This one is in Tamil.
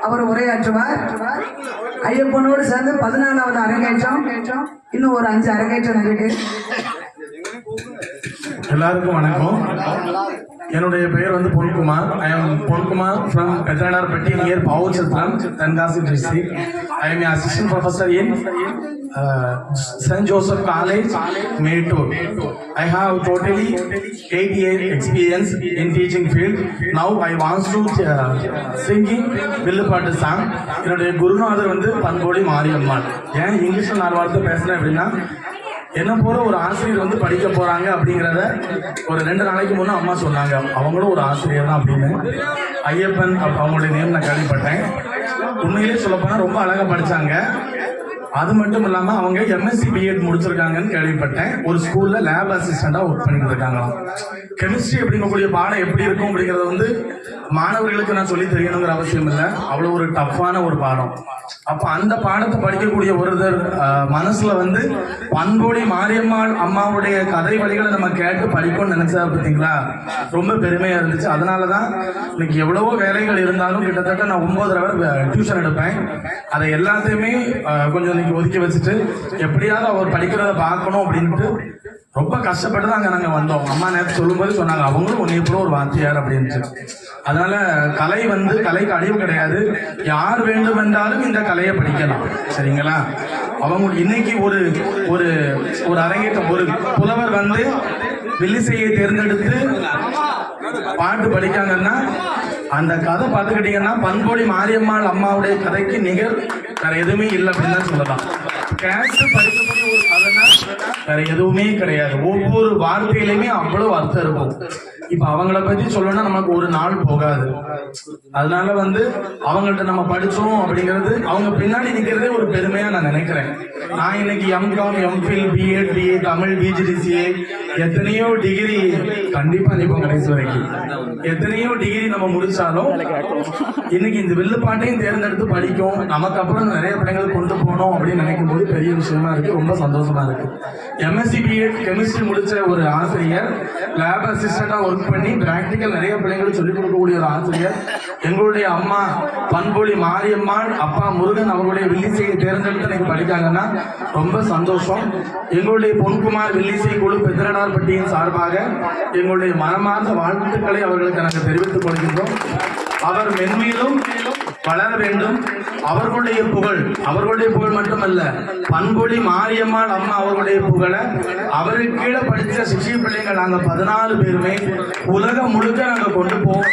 அவர் உரையாற்றுவார். ஐயப்பனோடு சேர்ந்து 14வது அரங்கேற்றம், இன்னும் ஒரு 5 அரங்கேற்றம் இருக்கு. எல்லாருக்கும் வணக்கம். என்னுடைய பெயர் வந்து Ponkumar. I am Ponkumar from Pethanarpatti near Pavoorchathiram, Tenkasi district. I am assistant professor in St. Joseph College, Mettur. I have totally 8 years experience in teaching field. Now I want to singing வில்லுப்பாட்டு சாங். என்னுடைய குருநாதர் வந்து பண்போடி மாரியம்மாள். ஏன் இங்கிலீஷ்ல 4 வார்த்தை பேசுறேன் அப்படின்னா, என்ன போல ஒரு ஆசிரியர் வந்து படிக்க போறாங்க அப்படிங்கிறத ஒரு 2 நாளைக்கு முன்னே அம்மா சொன்னாங்க. அவங்களும் ஒரு ஆசிரியர் தான் அப்படின்னு. ஐயப்பன் அவங்களுடைய நேம் நான் கேள்விப்பட்டேன். உண்மையிலே சொல்லப்போனா ரொம்ப அழகா படிச்சாங்க. அது மட்டும் இல்லாம அவங்க எம்எஸ்சி பிஎட் முடிச்சிருக்காங்கன்னு கேள்விப்பட்டேன். ஒரு ஸ்கூல்ல லேப் அசிஸ்டண்டா ஒர்க் பண்ணிட்டு இருக்காங்களாம். கெமிஸ்ட்ரி அப்படிங்கக்கூடிய பாடம் எப்படி இருக்கும் அப்படிங்கறத வந்து மாணவர்களுக்கு நான் சொல்லி தெரியணுங்கிற அவசியம் இல்லை. அவ்வளவு ஒரு டஃப்பான ஒரு பாடம். அப்ப அந்த பாடத்தை படிக்கக்கூடிய ஒருத்தர் மனசுல வந்து பண்போடி மாரியம்மாள் அம்மாவுடைய கதை வழிகளை நம்ம கேட்டு படிப்போம்னு நினைச்சா பார்த்தீங்களா, ரொம்ப பெருமையா இருந்துச்சு. அதனாலதான் இன்னைக்கு எவ்வளவோ வேலைகள் இருந்தாலும் கிட்டத்தட்ட நான் 9 hours டியூஷன் எடுப்பேன். அதை எல்லாத்தையுமே கொஞ்சம் இன்னைக்கு ஒதுக்கி வச்சுட்டு எப்படியாவது அவர் படிக்கிறத பார்க்கணும் அப்படின்ட்டு ரொம்ப கஷ்டப்பட்டு தான் அங்கே நாங்கள் வந்தோம். அம்மா நேரத்து சொல்லும்போது சொன்னாங்க, அவங்களும் ஒன்னே போல ஒரு வாத்தியார் அப்படின்ட்டு. அதனால கலை வந்து கலைக்கு அழிவு கிடையாது. யார் வேண்டும் என்றாலும் இந்த கலையை படிக்கலாம், சரிங்களா? அவங்க இன்னைக்கு ஒரு ஒரு ஒரு அரங்கேற்றம், ஒரு புலவர் வந்து வில்லிசையை தேர்ந்தெடுத்து பாட்டு படிக்காங்கன்னா அந்த கதை பார்த்துக்கிட்டீங்கன்னா பண்போடி மாரியம்மாள் அம்மாவுடைய கதைக்கு நிகர் வேற எதுவுமே இல்லை அப்படின்னு தான் சொல்லலாம். கேட்டு படிக்கக்கூடிய ஒரு கதைனா வேற எதுவுமே கிடையாது. ஒவ்வொரு வார்த்தையிலுமே அவ்வளவு அர்த்தம் இருக்கும். இப்ப அவங்கள பத்தி சொல்லணும்னா நமக்கு ஒரு நாள் போகாது. அதனால வந்து அவங்கள்ட்ட நம்ம படிச்சோம் அப்படிங்கிறது அவங்க பின்னாடி நிக்கிறதே ஒரு பெருமையா நான் நினைக்கிறேன். நான் இன்னைக்கு M Com, M Phil, B Ed, BA, Tamil, PGDCA எத்தனையோ டிகிரி கண்டிப்பா நிற்போம் கடைசி வரைக்கும். எத்தனையோ டிகிரி நம்ம முடிச்சாலும் இன்னைக்கு இந்த வில்லுப்பாட்டையும் தேர்ந்தெடுத்து படிக்கும், நமக்கு அப்புறம் நிறைய பிள்ளைகள் கொண்டு போனோம் அப்படின்னு நினைக்கும் போது பெரிய விஷயமா இருக்கு. ரொம்ப சந்தோஷமா இருக்கு. எம்எஸ்சி பிஎட் கெமிஸ்ட்ரி முடிச்ச ஒரு ஆசிரியர், லேப் அசிஸ்டண்டா ஒர்க் பண்ணி பிராக்டிக்கல் நிறைய பிள்ளைங்களுக்கு சொல்லிக் கொடுக்கக்கூடிய ஒரு ஆசிரியர், எங்களுடைய அம்மா பண்பொழி மாரியம்மாள், அப்பா முருகன் அவர்களுடைய வில்லிசையை தேர்ந்தெடுத்து இன்னைக்கு படிக்காங்கன்னா ரொம்ப சந்தோஷம். எங்களுடைய பொன்குமார் வில்லிசை குழு பெத்தனார்பட்டியின் சார்பாக எங்களுடைய மனமார்ந்த வாழ்த்துக்களை அவர்களுக்கு நாங்கள் தெரிவித்துக் கொள்கின்றோம். அவர் மென்மேலும் வளர வேண்டும். அவர்களுடைய புகழ் மட்டுமல்ல, பண்பொழி மாரியம்மாள் அம்மா அவர்களுடைய புகழை அவருக்கு கீழே படித்த சிஷ்ய பிள்ளைங்க நாங்கள் 14 பேருமே உலகம் முழுக்க நாங்கள் கொண்டு போவோம்.